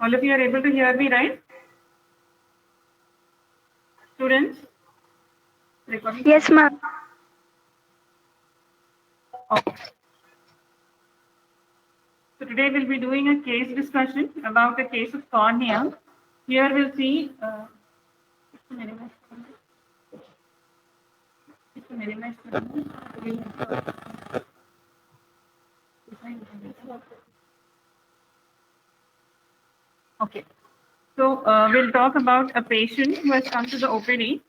All of you are able to hear me, right? Students? Recording? Yes, ma'am. Okay. So today we'll be doing a case discussion about the case of cornea. Here we'll see. Okay. So we'll talk about a patient who has come to the OPD.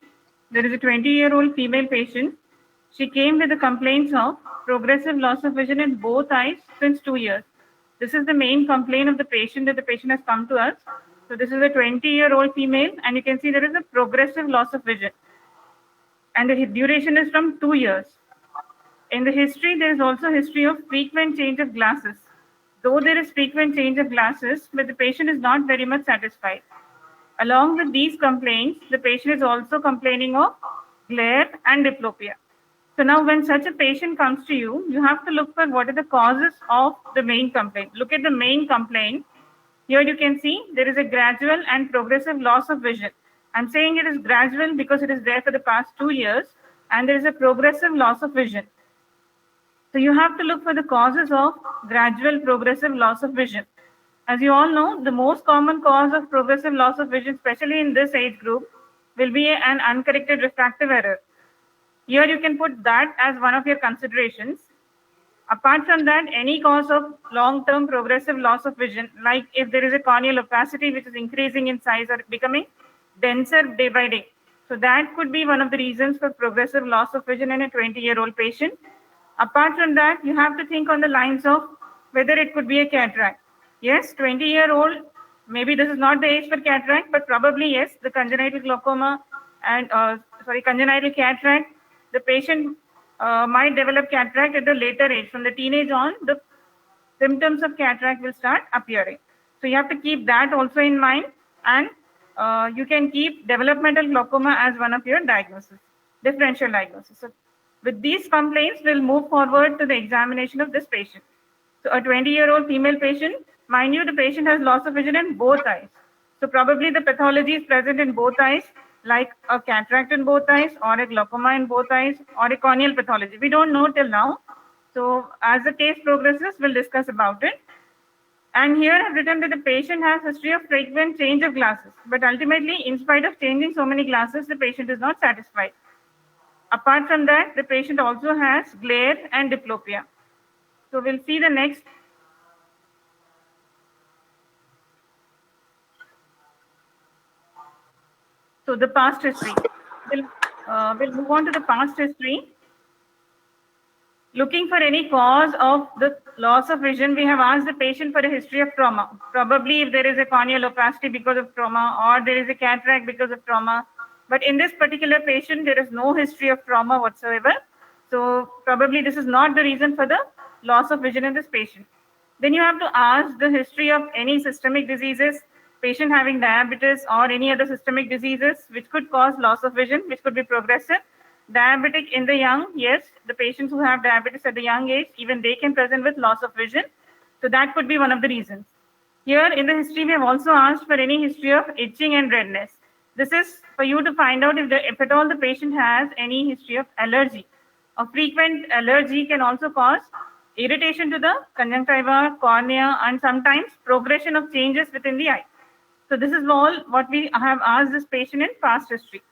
There is a 20-year-old female patient. She came with the complaints of progressive loss of vision in both eyes since 2 years. This is the main complaint of the patient that the patient has come to us. So this is a 20-year-old female, and you can see there is a progressive loss of vision. And the duration is from 2 years. In the history, there is also a history of frequent change of glasses. Though there is frequent change of glasses, but the patient is not very much satisfied. Along with these complaints, the patient is also complaining of glare and diplopia. So now when such a patient comes to you, you have to look for what are the causes of the main complaint. Look at the main complaint. Here you can see there is a gradual and progressive loss of vision. I'm saying it is gradual because it is there for the past 2 years, and there is a progressive loss of vision. So you have to look for the causes of gradual progressive loss of vision. As you all know, the most common cause of progressive loss of vision, especially in this age group, will be an uncorrected refractive error. Here you can put that as one of your considerations. Apart from that, any cause of long-term progressive loss of vision, like if there is a corneal opacity which is increasing in size or becoming denser day by day. So that could be one of the reasons for progressive loss of vision in a 20-year-old patient. Apart from that, you have to think on the lines of whether it could be a cataract. Yes, 20-year-old, maybe this is not the age for cataract, but probably yes, the congenital glaucoma and congenital cataract, the patient might develop cataract at a later age. From the teenage on, the symptoms of cataract will start appearing. So you have to keep that also in mind, and you can keep developmental glaucoma as one of your diagnoses, differential diagnosis. So with these complaints, we'll move forward to the examination of this patient. So a 20-year-old female patient, mind you, the patient has loss of vision in both eyes. So probably the pathology is present in both eyes, like a cataract in both eyes, or a glaucoma in both eyes, or a corneal pathology. We don't know till now. So as the case progresses, we'll discuss about it. And here I've written that the patient has history of frequent change of glasses, but ultimately, in spite of changing so many glasses, the patient is not satisfied. Apart from that, the patient also has glare and diplopia. So we'll see the next. So the past history. We'll move on to the past history. Looking for any cause of the loss of vision, we have asked the patient for a history of trauma. Probably if there is a corneal opacity because of trauma, or there is a cataract because of trauma. But in this particular patient, there is no history of trauma whatsoever. So probably this is not the reason for the loss of vision in this patient. Then you have to ask the history of any systemic diseases, patient having diabetes or any other systemic diseases which could cause loss of vision, which could be progressive. Diabetic in the young, yes, the patients who have diabetes at the young age, even they can present with loss of vision. So that could be one of the reasons. Here in the history, we have also asked for any history of itching and redness. This is for you to find out if at all the patient has any history of allergy. A frequent allergy can also cause irritation to the conjunctiva, cornea, and sometimes progression of changes within the eye. So this is all what we have asked this patient in past history.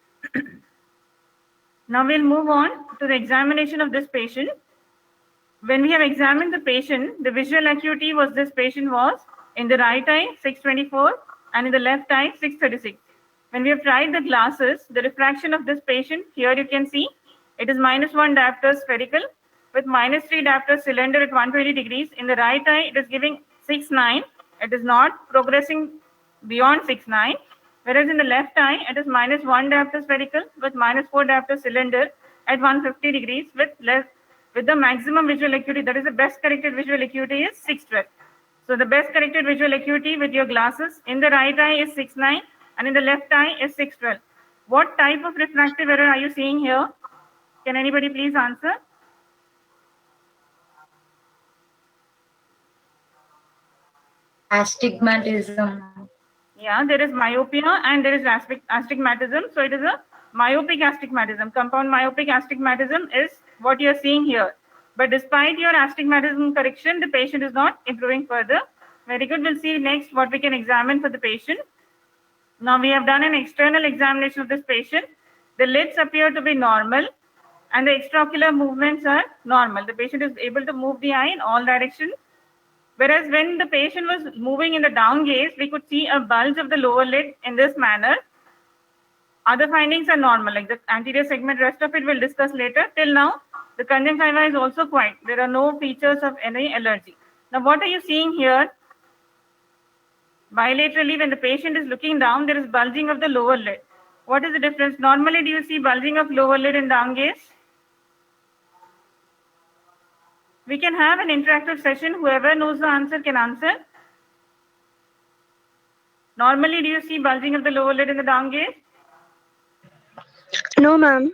Now we'll move on to the examination of this patient. When we have examined the patient, the visual acuity was this patient was in the right eye 624 and in the left eye 636. When we have tried the glasses, the refraction of this patient, here you can see it is -1 diopter spherical with -3 diopter cylinder at 120 degrees. In the right eye, it is giving 6.9. It is not progressing beyond 6.9. Whereas in the left eye, it is -1 diopter spherical with -4 diopter cylinder at 150 degrees with the maximum visual acuity, that is the best corrected visual acuity is 612. So the best corrected visual acuity with your glasses in the right eye is 6.9 and in the left eye is 612. What type of refractive error are you seeing here? Can anybody please answer? Astigmatism. Yeah, there is myopia and there is astigmatism. So it is a myopic astigmatism. Compound myopic astigmatism is what you are seeing here. But despite your astigmatism correction, the patient is not improving further. Very good. We'll see next what we can examine for the patient. Now we have done an external examination of this patient. The lids appear to be normal and the extraocular movements are normal. The patient is able to move the eye in all directions. Whereas when the patient was moving in the down gaze, we could see a bulge of the lower lid in this manner. Other findings are normal, like the anterior segment, rest of it we'll discuss later. Till now, the conjunctiva is also quiet. There are no features of any allergy. Now, what are you seeing here? Bilaterally, when the patient is looking down, there is bulging of the lower lid. What is the difference? Normally, do you see bulging of lower lid in down gaze? We can have an interactive session. Whoever knows the answer can answer. Normally, do you see bulging of the lower lid in the down gaze? No, ma'am.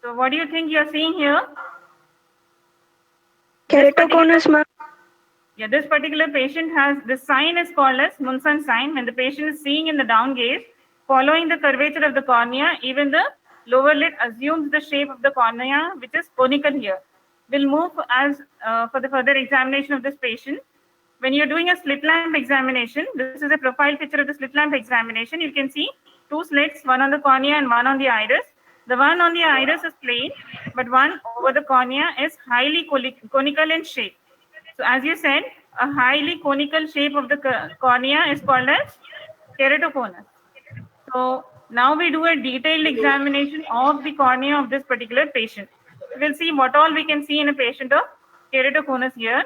So what do you think you are seeing here? Keratoconus, ma'am. Yeah, this particular patient has, this sign is called as Munson sign. When the patient is seeing in the down gaze, following the curvature of the cornea, even the lower lid assumes the shape of the cornea, which is conical here. We'll move as for the further examination of this patient. When you're doing a slit lamp examination, this is a profile picture of the slit lamp examination. You can see two slits, one on the cornea and one on the iris. The one on the iris is plain, but one over the cornea is highly conical in shape. So as you said, a highly conical shape of the cornea is called as keratoconus. So now we do a detailed examination of the cornea of this particular patient. We'll see what all we can see in a patient of keratoconus here.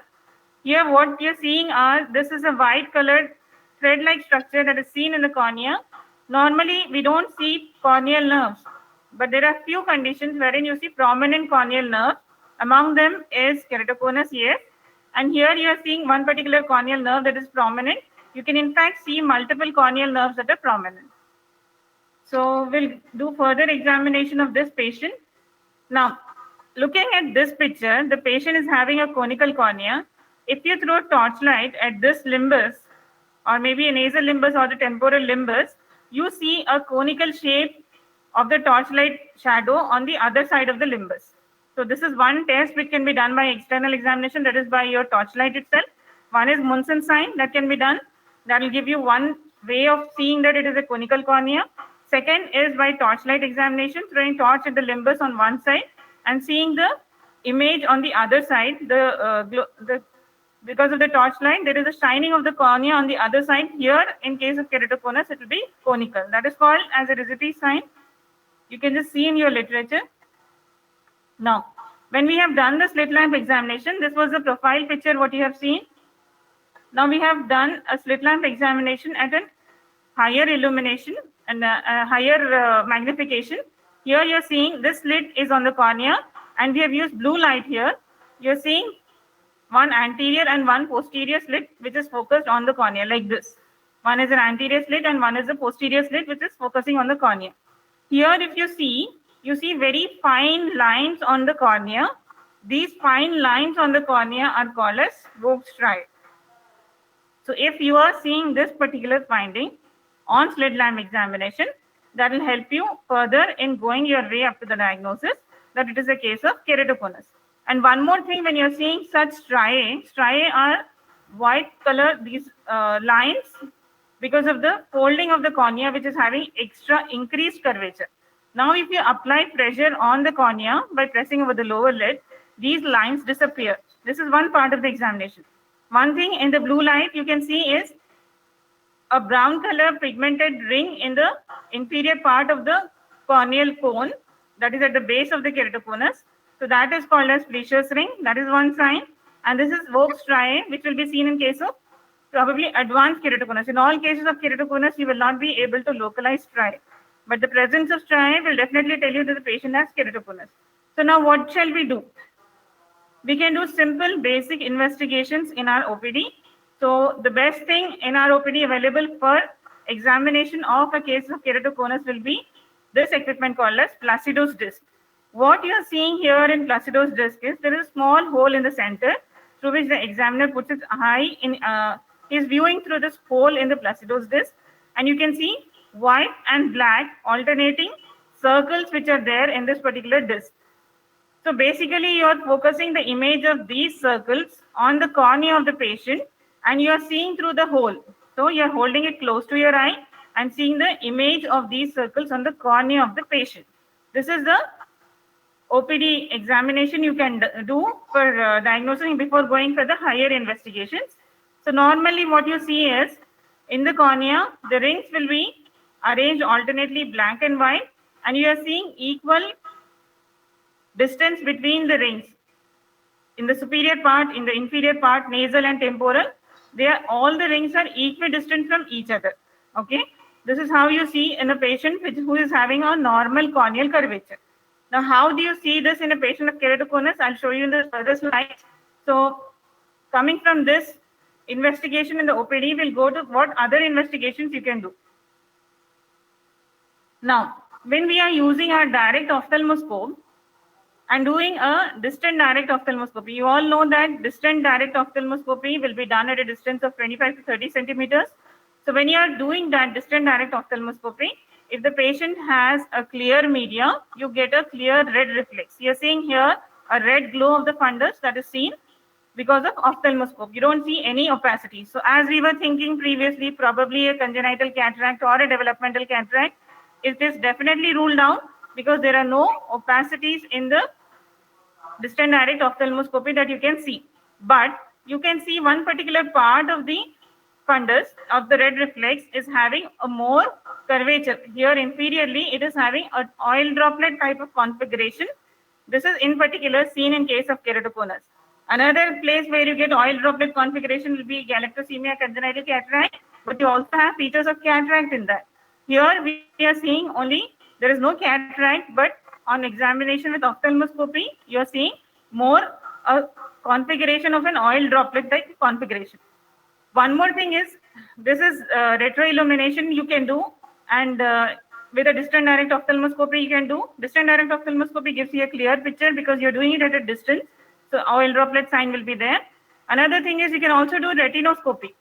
Here what you're seeing are, this is a white colored thread-like structure that is seen in the cornea. Normally we don't see corneal nerves, but there are few conditions wherein you see prominent corneal nerve. Among them is keratoconus, yes. And here you are seeing one particular corneal nerve that is prominent. You can in fact see multiple corneal nerves that are prominent. So we'll do further examination of this patient. Now, looking at this picture, the patient is having a conical cornea. If you throw torchlight at this limbus, or maybe a nasal limbus or the temporal limbus, you see a conical shape of the torchlight shadow on the other side of the limbus. So this is one test which can be done by external examination, that is by your torchlight itself. One is Munson sign that can be done. That will give you one way of seeing that it is a conical cornea. Second is by torchlight examination, throwing torch at the limbus on one side and seeing the image on the other side. Because of the torchlight, there is a shining of the cornea on the other side. Here, in case of keratoconus, it will be conical. That is called as a Ricci sign. You can just see in your literature. Now, when we have done the slit lamp examination, this was the profile picture, what you have seen. Now we have done a slit lamp examination at a higher illumination and a higher magnification. Here you're seeing this slit is on the cornea and we have used blue light here. You're seeing one anterior and one posterior slit which is focused on the cornea like this. One is an anterior slit and one is a posterior slit which is focusing on the cornea. Here if you see very fine lines on the cornea. These fine lines on the cornea are called as Vogt striae. So if you are seeing this particular finding on slit lamp examination, that will help you further in going your way up to the diagnosis that it is a case of keratoconus. And one more thing, when you're seeing such striae are white color, these lines, because of the folding of the cornea, which is having extra increased curvature. Now, if you apply pressure on the cornea by pressing over the lower lid, these lines disappear. This is one part of the examination. One thing in the blue light you can see is a brown color pigmented ring in the inferior part of the corneal cone, that is at the base of the keratoconus. So that is called as Fleischer's ring. That is one sign. And this is Vogt striae, which will be seen in case of probably advanced keratoconus. In all cases of keratoconus, you will not be able to localize striae. But the presence of striae will definitely tell you that the patient has keratoconus. So now what shall we do? We can do simple basic investigations in our OPD. So the best thing in our OPD available for examination of a case of keratoconus will be this equipment called as Placido's disc. What you are seeing here in Placido's disc is there is a small hole in the center through which the examiner puts his eye in, is viewing through this hole in the Placido's disc. and you can see white and black alternating circles which are there in this particular disc. So basically, you are focusing the image of these circles on the cornea of the patient, and you are seeing through the hole. So you are holding it close to your eye and seeing the image of these circles on the cornea of the patient. This is the OPD examination you can do for diagnosing before going for the higher investigations. So normally what you see is, in the cornea, the rings will be arranged alternately black and white, and you are seeing equal distance between the rings. In the superior part, in the inferior part, nasal and temporal, all the rings are equidistant from each other. Okay, this is how you see in a patient who is having a normal corneal curvature. Now, how do you see this in a patient of keratoconus? I'll show you in the further slides. So, coming from this investigation in the OPD, we'll go to what other investigations you can do. Now, when we are using our direct ophthalmoscope and doing a distant direct ophthalmoscopy, you all know that distant direct ophthalmoscopy will be done at a distance of 25 to 30 centimeters. So when you are doing that distant direct ophthalmoscopy, if the patient has a clear media, you get a clear red reflex. You're seeing here a red glow of the fundus that is seen because of ophthalmoscope. You don't see any opacity. So as we were thinking previously, probably a congenital cataract or a developmental cataract, it is definitely ruled out because there are no opacities in the distant direct ophthalmoscopy that you can see. But you can see one particular part of the fundus of the red reflex is having a more curvature. Here inferiorly, it is having an oil droplet type of configuration. This is in particular seen in case of keratoconus. Another place where you get oil droplet configuration will be galactosemia congenital cataract, but you also have features of cataract in that. Here we are seeing only, there is no cataract, but on examination with ophthalmoscopy, you are seeing more a configuration of an oil droplet type configuration. One more thing is, this is retroillumination you can do, and with a distant direct ophthalmoscopy you can do. Distant direct ophthalmoscopy gives you a clear picture because you're doing it at a distance, so oil droplet sign will be there. Another thing is you can also do retinoscopy.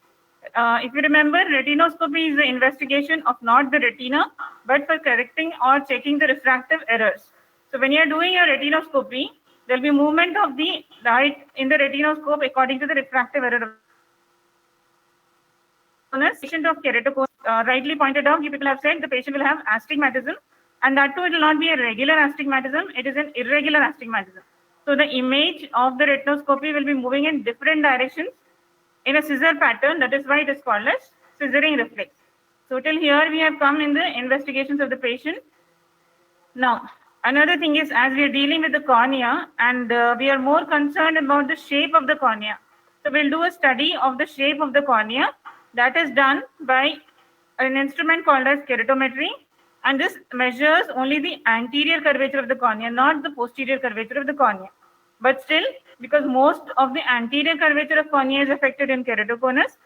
If you remember, retinoscopy is the investigation of not the retina, but for correcting or checking the refractive errors. So when you are doing your retinoscopy, there will be movement of the light in the retinoscope according to the refractive error. Patient of keratoconus, rightly pointed out, you people have said the patient will have astigmatism, and that too it will not be a regular astigmatism, it is an irregular astigmatism. So the image of the retinoscopy will be moving in different directions in a scissor pattern. That is why it is called as scissoring reflex. So till here we have come in the investigations of the patient. Now, another thing is, as we are dealing with the cornea and we are more concerned about the shape of the cornea. So we'll do a study of the shape of the cornea that is done by an instrument called as keratometry. And this measures only the anterior curvature of the cornea, not the posterior curvature of the cornea. But still, because most of the anterior curvature of cornea is affected in keratoconus,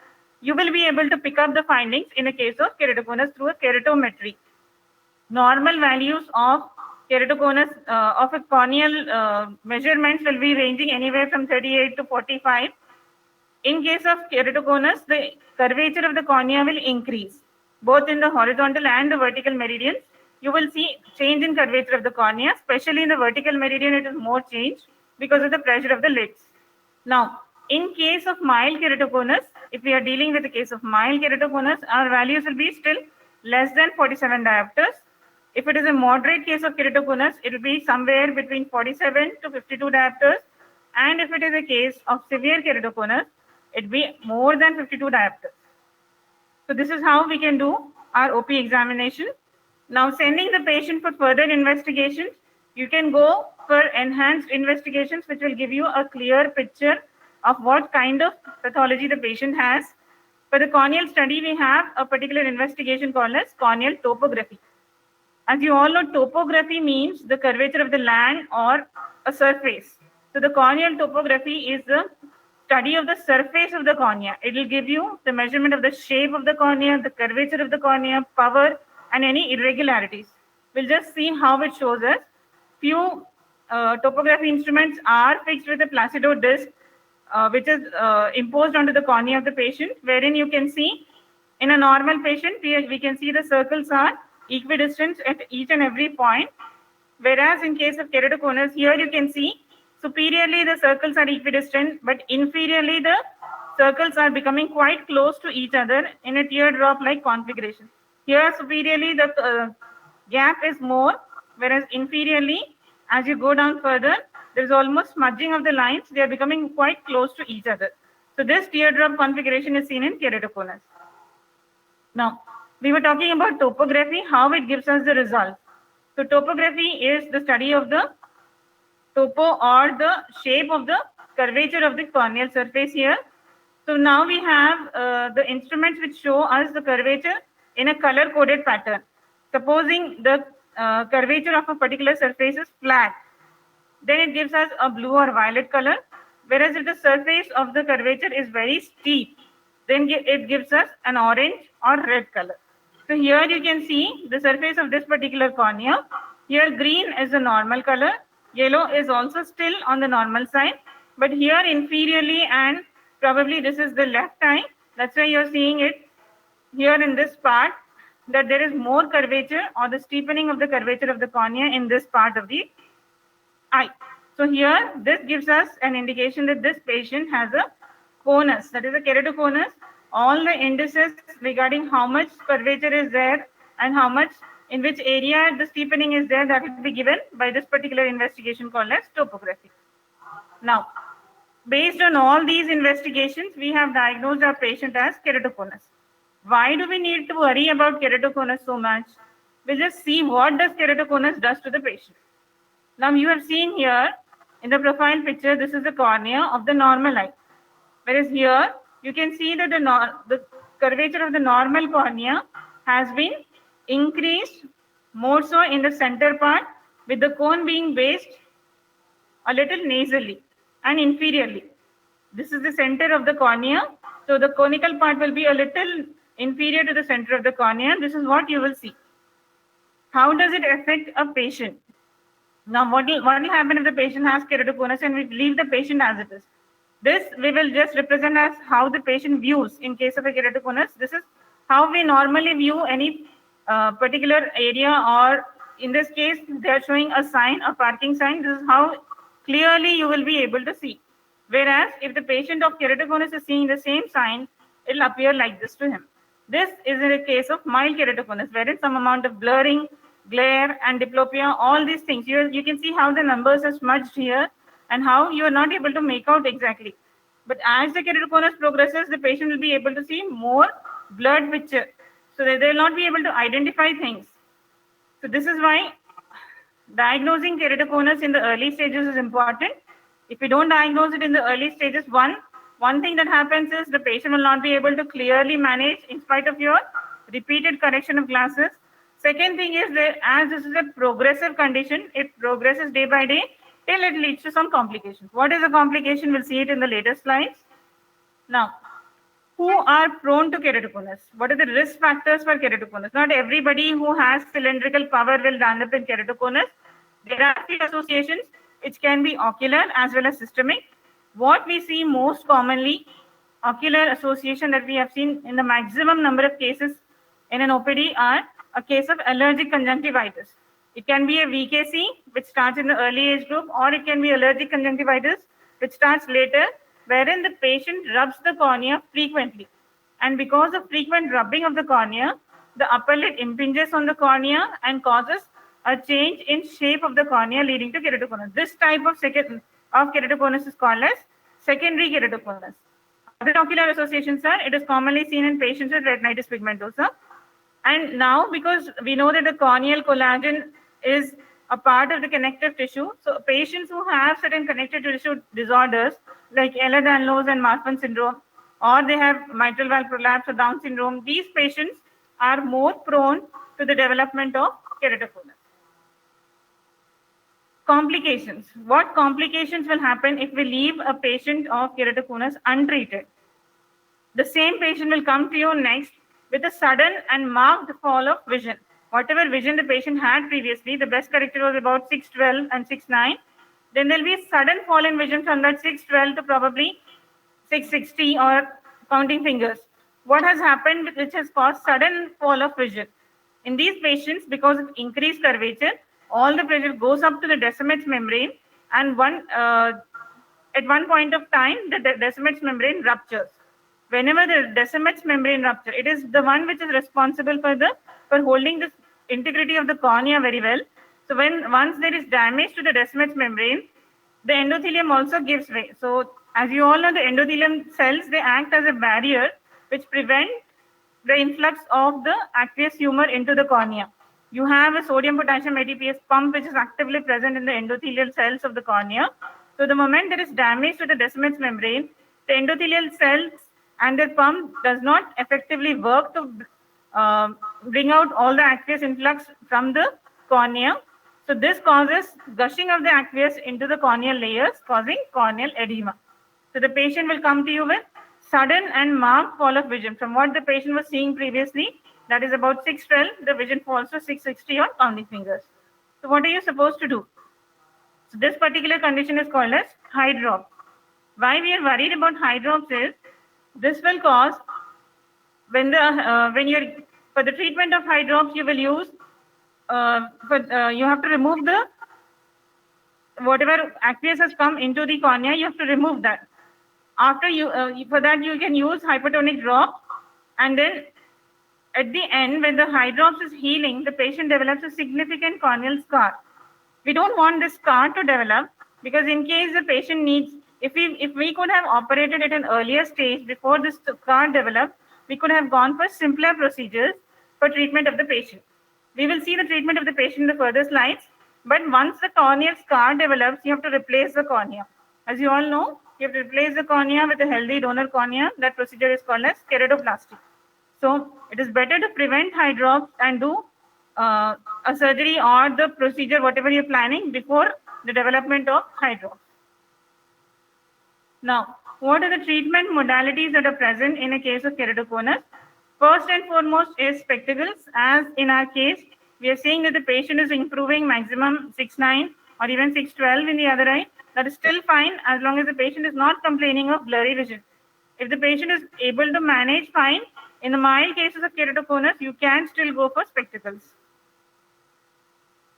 you will be able to pick up the findings in a case of keratoconus through a keratometry. Normal values of keratoconus of a corneal measurements will be ranging anywhere from 38 to 45. In case of keratoconus, the curvature of the cornea will increase, both in the horizontal and the vertical meridians. You will see change in curvature of the cornea, especially in the vertical meridian, it is more changed because of the pressure of the lids. Now, in case of mild keratoconus, if we are dealing with the case of mild keratoconus, our values will be still less than 47 diopters. If it is a moderate case of keratoconus, it will be somewhere between 47 to 52 diopters. And if it is a case of severe keratoconus, it will be more than 52 diopters. So this is how we can do our OP examination. Now, sending the patient for further investigations, you can go for enhanced investigations, which will give you a clear picture of what kind of pathology the patient has. For the corneal study, we have a particular investigation called as corneal topography. As you all know, topography means the curvature of the land or a surface. So the corneal topography is the study of the surface of the cornea. It will give you the measurement of the shape of the cornea, the curvature of the cornea, power, and any irregularities. We'll just see how it shows us. Few topography instruments are fixed with a Placido disc, which is imposed onto the cornea of the patient, wherein you can see In a normal patient, we can see the circles are equidistant at each and every point. Whereas in case of keratoconus, here you can see superiorly the circles are equidistant, but inferiorly the circles are becoming quite close to each other in a teardrop-like configuration. Here superiorly the gap is more, whereas inferiorly, as you go down further, there is almost smudging of the lines. They are becoming quite close to each other. So this teardrop configuration is seen in keratoconus. Now, we were talking about topography, how it gives us the result. So topography is the study of the topo or the shape of the curvature of the corneal surface here. So now we have the instruments which show us the curvature in a color-coded pattern. Supposing the curvature of a particular surface is flat, then it gives us a blue or violet color. Whereas if the surface of the curvature is very steep, then it gives us an orange or red color. So here you can see the surface of this particular cornea. Here green is the normal color. Yellow is also still on the normal side. But here inferiorly, and probably this is the left eye. That's why you're seeing it here in this part, that there is more curvature or the steepening of the curvature of the cornea in this part of the eye. So here, this gives us an indication that this patient has a conus, that is a keratoconus. All the indices regarding how much curvature is there and how much, in which area the steepening is there, that will be given by this particular investigation called as topography. Now, based on all these investigations, we have diagnosed our patient as keratoconus. Why do we need to worry about keratoconus so much? We'll just see what does keratoconus does to the patient. Now you have seen here in the profile picture, this is the cornea of the normal eye. Whereas here, you can see that the curvature of the normal cornea has been increased more so in the center part, with the cone being based a little nasally and inferiorly. This is the center of the cornea. So the conical part will be a little inferior to the center of the cornea. This is what you will see. How does it affect a patient? Now, what will happen if the patient has keratoconus and we leave the patient as it is? This we will just represent as how the patient views in case of a keratoconus. This is how we normally view any particular area, or in this case, they are showing a sign, a parking sign. This is how clearly you will be able to see. Whereas if the patient of keratoconus is seeing the same sign, it will appear like this to him. This is in a case of mild keratoconus, wherein some amount of blurring, glare, and diplopia, all these things. You can see how the numbers are smudged here and how you are not able to make out exactly. But as the keratoconus progresses, the patient will be able to see more blurred picture. So they will not be able to identify things. So this is why diagnosing keratoconus in the early stages is important. If you don't diagnose it in the early stages, one thing that happens is the patient will not be able to clearly manage in spite of your repeated correction of glasses. Second thing is that as this is a progressive condition, it progresses day by day till it leads to some complications. What is a complication? We'll see it in the later slides. Now, who are prone to keratoconus? What are the risk factors for keratoconus? Not everybody who has cylindrical power will land up in keratoconus. There are few associations which can be ocular as well as systemic. What we see most commonly, ocular association that we have seen in the maximum number of cases in an OPD are a case of allergic conjunctivitis. It can be a VKC, which starts in the early age group, or it can be allergic conjunctivitis, which starts later, wherein the patient rubs the cornea frequently. And because of frequent rubbing of the cornea, the upper lid impinges on the cornea and causes a change in shape of the cornea, leading to keratoconus. This type of keratoconus is called as secondary keratoconus. Other ocular associations are, it is commonly seen in patients with retinitis pigmentosa. And now, because we know that the corneal collagen is a part of the connective tissue, so patients who have certain connective tissue disorders like Ehlers-Danlos and Marfan syndrome, or they have mitral valve prolapse or Down syndrome, these patients are more prone to the development of keratoconus. Complications. What complications will happen if we leave a patient of keratoconus untreated? The same patient will come to you next with a sudden and marked fall of vision. Whatever vision the patient had previously, the best corrector was about 612 and 69. Then there will be a sudden fall in vision from that 612 to probably 660 or counting fingers. what has happened which has caused sudden fall of vision. In these patients, because of increased curvature, all the pressure goes up to the Descemet's membrane, and at one point of time, the Descemet's membrane ruptures. Whenever the Descemet's membrane ruptures, it is the one which is responsible for holding the integrity of the cornea very well. So once there is damage to the Descemet's membrane, the endothelium also gives way. So as you all know, the endothelium cells, they act as a barrier which prevent the influx of the aqueous humor into the cornea. You have a sodium potassium ATPase pump which is actively present in the endothelial cells of the cornea. So the moment there is damage to the Descemet's membrane, the endothelial cells and their pump does not effectively work to bring out all the aqueous influx from the cornea. So this causes gushing of the aqueous into the corneal layers, causing corneal edema. So the patient will come to you with sudden and marked fall of vision. From what the patient was seeing previously, that is about 612, the vision falls to 660 on counting fingers. So what are you supposed to do? So this particular condition is called as high drop. Why we are worried about high drops is this will cause when you're for the treatment of high drops you will use you have to remove the whatever aqueous has come into the cornea, you have to remove that. After for that you can use hypertonic drop, and then at the end when the high drops is healing, the patient develops a significant corneal scar. We don't want this scar to develop, because in case the patient needs, if we could have operated at an earlier stage before this scar developed, we could have gone for simpler procedures for treatment of the patient. We will see the treatment of the patient in the further slides, but once the corneal scar develops, you have to replace the cornea. As you all know, you have to replace the cornea with a healthy donor cornea. That procedure is called as keratoplasty. So it is better to prevent high drops and do a surgery or the procedure, whatever you're planning, before the development of high drops. Now, what are the treatment modalities that are present in a case of keratoconus? First and foremost is spectacles. As in our case, we are seeing that the patient is improving maximum 6.9 or even 6.12 in the other eye. That is still fine as long as the patient is not complaining of blurry vision. If the patient is able to manage fine, in the mild cases of keratoconus, you can still go for spectacles.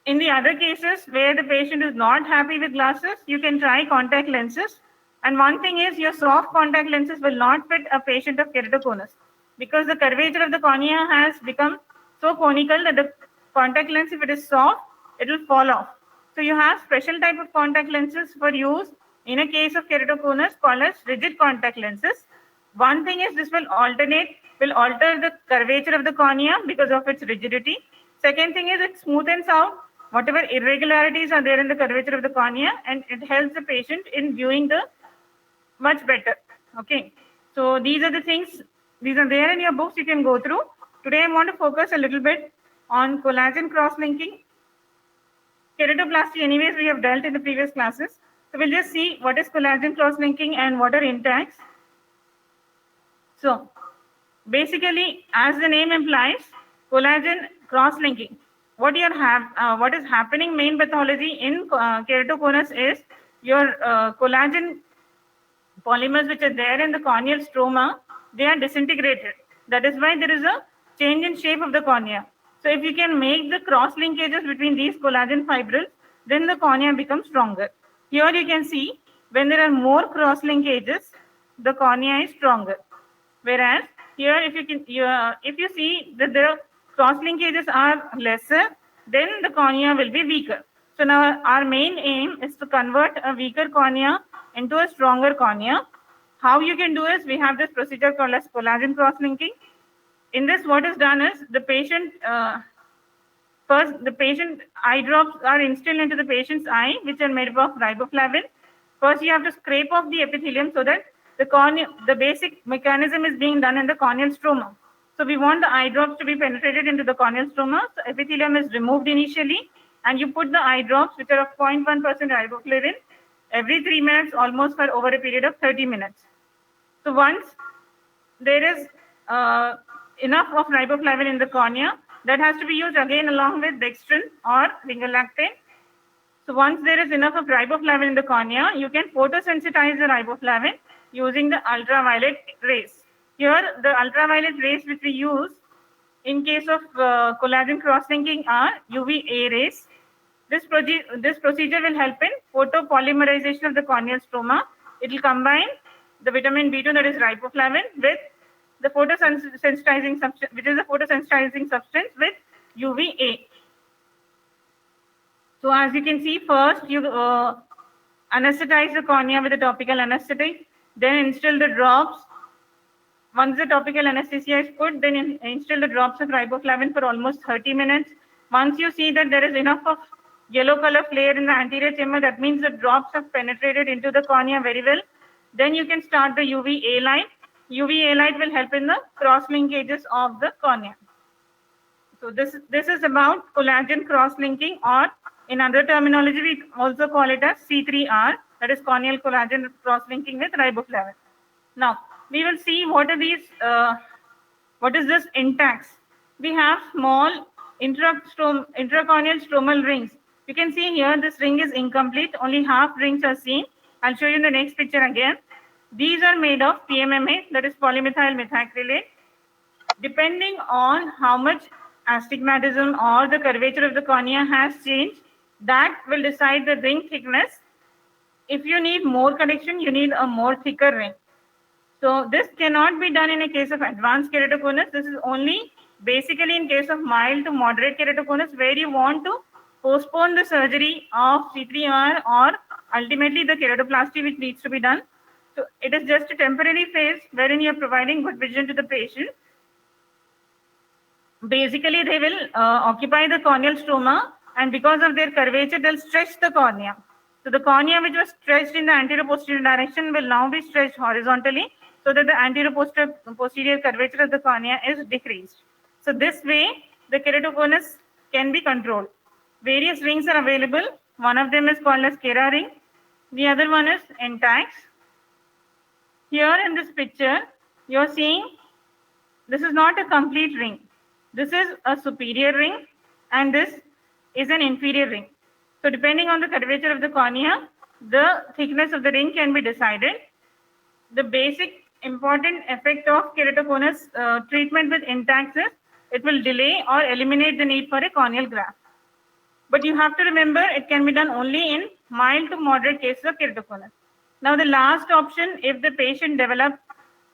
In the other cases where the patient is not happy with glasses, you can try contact lenses. And one thing is, your soft contact lenses will not fit a patient of keratoconus, because the curvature of the cornea has become so conical that the contact lens, if it is soft, it will fall off. So you have special type of contact lenses for use in a case of keratoconus called as rigid contact lenses. One thing is, this will alter the curvature of the cornea because of its rigidity. Second thing is, it smoothens out whatever irregularities are there in the curvature of the cornea, and it helps the patient in viewing the much better. Okay, so these are the things, these are there in your books, you can go through. Today I want to focus a little bit on collagen cross-linking. Keratoplasty anyways we have dealt in the previous classes. So we'll just see what is collagen cross-linking and what are intacs. So basically, as the name implies, collagen cross-linking. What is happening main pathology in keratoconus is your collagen polymers which are there in the corneal stroma, they are disintegrated. That is why there is a change in shape of the cornea. So if you can make the cross linkages between these collagen fibrils, then the cornea becomes stronger. Here you can see when there are more cross linkages, the cornea is stronger. Whereas here, if you see that the cross linkages are lesser, then the cornea will be weaker. So now our main aim is to convert a weaker cornea into a stronger cornea. How you can do is, we have this procedure called as collagen cross-linking. In this, what is done is, the patient eye drops are instilled into the patient's eye, which are made up of riboflavin. First, you have to scrape off the epithelium so that the basic mechanism is being done in the corneal stroma. So we want the eye drops to be penetrated into the corneal stroma. So epithelium is removed initially, and you put the eye drops, which are of 0.1% riboflavin, every 3 minutes, almost for over a period of 30 minutes. So once there is enough of riboflavin in the cornea, that has to be used again along with dextrin or ringalactane. So once there is enough of riboflavin in the cornea, you can photosensitize the riboflavin using the ultraviolet rays. Here, the ultraviolet rays which we use in case of collagen cross-linking are UVA rays. This procedure will help in photopolymerization of the corneal stroma. It will combine the vitamin B2, that is riboflavin, with the photosensitizing substance, which is the photosensitizing substance with UVA. So as you can see, first you anesthetize the cornea with a topical anesthetic, then instill the drops. Once the topical anesthesia is put, then instill the drops of riboflavin for almost 30 minutes. Once you see that there is enough of yellow color flare in the anterior chamber, that means the drops have penetrated into the cornea very well. Then you can start the UVA light. UVA light will help in the cross linkages of the cornea. So this is about collagen cross-linking, or in other terminology, we also call it as C3R, that is corneal collagen cross-linking with riboflavin. Now, we will see what are these, what is this Intacs. We have small intracorneal stromal rings. You can see here this ring is incomplete, only half rings are seen. I'll show you in the next picture again. These are made of PMMA, that is polymethyl methacrylate. Depending on how much astigmatism or the curvature of the cornea has changed, that will decide the ring thickness. If you need more connection, you need a more thicker ring. So this cannot be done in a case of advanced keratoconus. This is only basically in case of mild to moderate keratoconus, where you want to postpone the surgery of C3R or ultimately the keratoplasty which needs to be done. So it is just a temporary phase wherein you are providing good vision to the patient. Basically, they will occupy the corneal stroma, and because of their curvature, they'll stretch the cornea. So the cornea which was stretched in the anterior-posterior direction will now be stretched horizontally, so that the anterior-posterior curvature of the cornea is decreased. So this way, the keratoconus can be controlled. Various rings are available. One of them is called as Kera ring. The other one is Intacs. Here in this picture, you're seeing this is not a complete ring. This is a superior ring, and this is an inferior ring. So depending on the curvature of the cornea, the thickness of the ring can be decided. The basic important effect of keratoconus treatment with Intacs is it will delay or eliminate the need for a corneal graft. But you have to remember it can be done only in mild to moderate cases of keratoconus. Now the last option, if the patient develops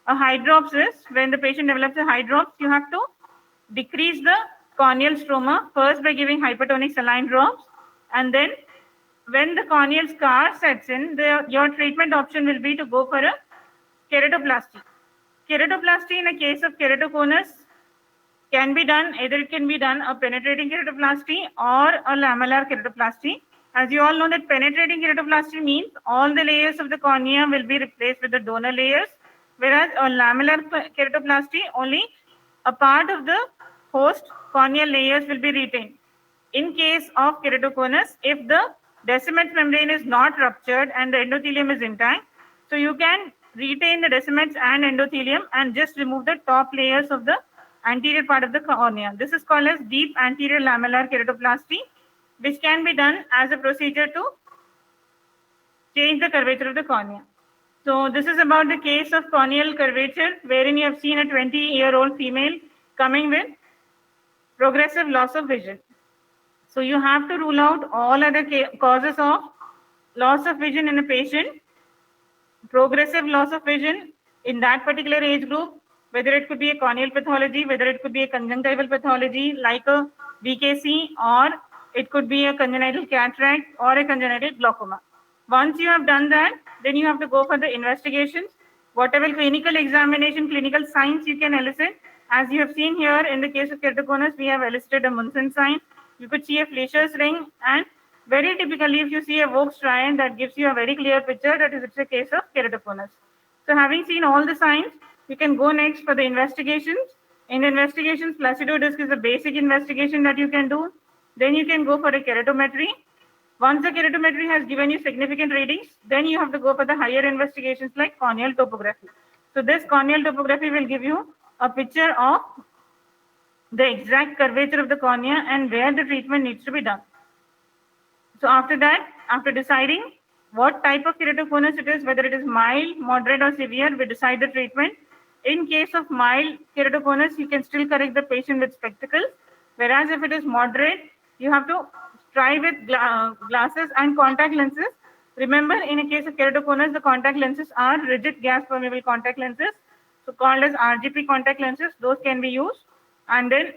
a hydrops, is when the patient develops a hydrops, you have to decrease the corneal stroma first by giving hypertonic saline drops, and then when the corneal scar sets in, your treatment option will be to go for a keratoplasty. Keratoplasty in a case of keratoconus can be done, either it can be done a penetrating keratoplasty or a lamellar keratoplasty. As you all know that penetrating keratoplasty means all the layers of the cornea will be replaced with the donor layers, whereas a lamellar keratoplasty, only a part of the host corneal layers will be retained. In case of keratoconus, if the Descemet's membrane is not ruptured and the endothelium is intact, so you can retain the Descemet's and endothelium and just remove the top layers of the anterior part of the cornea. This is called as deep anterior lamellar keratoplasty, which can be done as a procedure to change the curvature of the cornea. So this is about the case of corneal curvature, wherein you have seen a 20-year-old female coming with progressive loss of vision. So you have to rule out all other causes of loss of vision in a patient. Progressive loss of vision in that particular age group, whether it could be a corneal pathology, whether it could be a conjunctival pathology like a VKC, or it could be a congenital cataract or a congenital glaucoma. Once you have done that, then you have to go for the investigations. Whatever clinical examination, clinical signs you can elicit. As you have seen here in the case of keratoconus, we have elicited a Munson sign. You could see a Fleischer's ring, and very typically, if you see a Vogt's triad, that gives you a very clear picture that it's a case of keratoconus. So having seen all the signs, you can go next for the investigations. In the investigations, Placido disc is a basic investigation that you can do. Then you can go for a keratometry. Once the keratometry has given you significant readings, then you have to go for the higher investigations like corneal topography. So this corneal topography will give you a picture of the exact curvature of the cornea and where the treatment needs to be done. So after that, after deciding what type of keratoconus it is, whether it is mild, moderate, or severe, we decide the treatment. In case of mild keratoconus, you can still correct the patient with spectacles. Whereas if it is moderate, you have to try with glasses and contact lenses. Remember, in a case of keratoconus, the contact lenses are rigid gas permeable contact lenses, so called as RGP contact lenses. Those can be used. And then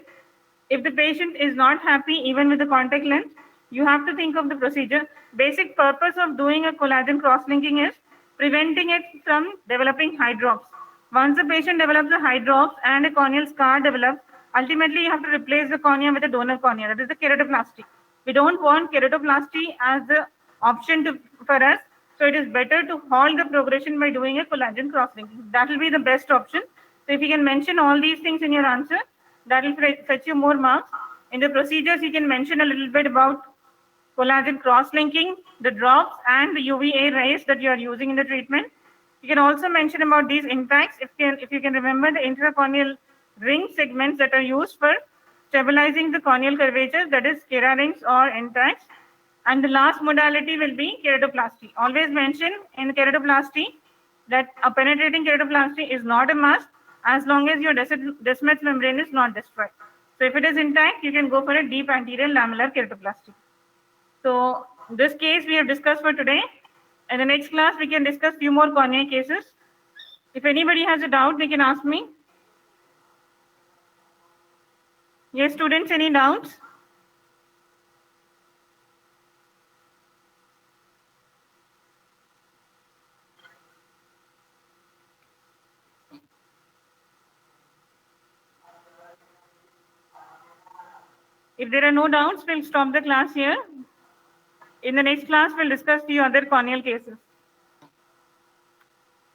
if the patient is not happy even with the contact lens, you have to think of the procedure. Basic purpose of doing a collagen cross-linking is preventing it from developing hydrops. Once the patient develops a hydrops and a corneal scar develops, ultimately you have to replace the cornea with a donor cornea. That is the keratoplasty. We don't want keratoplasty as the option for us. So it is better to halt the progression by doing a collagen cross-linking. That will be the best option. So if you can mention all these things in your answer, that will fetch you more marks. In the procedures, you can mention a little bit about collagen cross-linking, the drops, and the UVA rays that you are using in the treatment. You can also mention about these impacts if you can remember the intracorneal ring segments that are used for stabilizing the corneal curvature, that is Kera rings or N-tags. And the last modality will be keratoplasty. Always mention in keratoplasty that a penetrating keratoplasty is not a must as long as your Descemet's membrane is not destroyed. So if it is intact, you can go for a deep anterior lamellar keratoplasty. So this case we have discussed for today. In the next class, we can discuss few more cornea cases. If anybody has a doubt, they can ask me. Yes, students, any doubts? If there are no doubts, we'll stop the class here. In the next class, we'll discuss few other corneal cases.